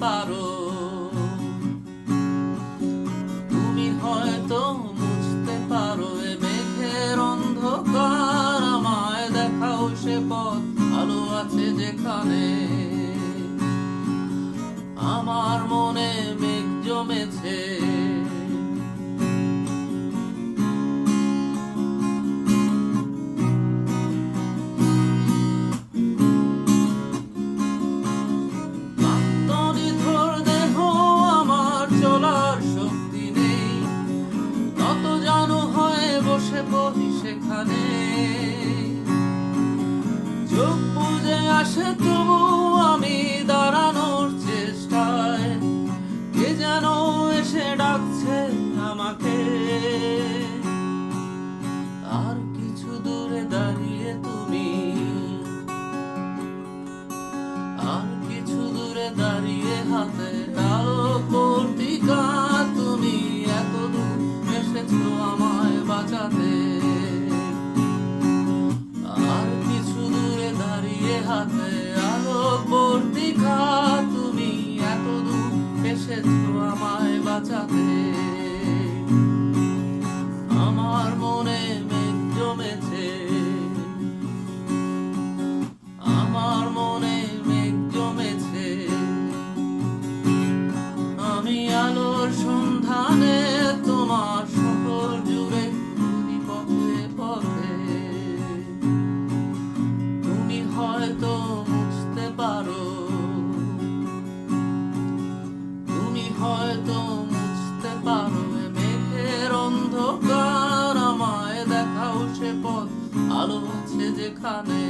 পারো। তুমি হয়তো বুঝতে পারো এ মেঘের অন্ধকার, আমায় দেখাও সে পথ, আলো আছে যেখানে। আমার মনে মেঘ জমেছে, বসে পড়ি সেখানে। চোখ বুজে আসে তবু আমি দাঁড়ানোর চেষ্টায়, কে যেন এসে ডাকছে আমাকে। আর কিছু দূরে দাঁড়িয়ে তুমি, আর কিছু দূরে দাঁড়িয়ে হাতে আলো পত্রিকা, তুমি এত দূর এসেছো আমায় বাঁচাতে। আর কিছু দূরে দাঁড়িয়ে হাতে আলো পত্রিকা, তুমি এত দূর এসেছো আমায় বাঁচাতে। আমার মনে মেঘ জমেছে, আমার মনে মেঘ জমেছে। আমি আলোর সন্ধানে তোমার শহর জুড়ে ঘুরি পথে পথে। তুমি হয়তো বুঝতে পারো, তুমি হয়তো বুঝতে পারো এ মেঘের অন্ধকার, আমায় দেখাও সে পথ, আলো আছে যেখানে।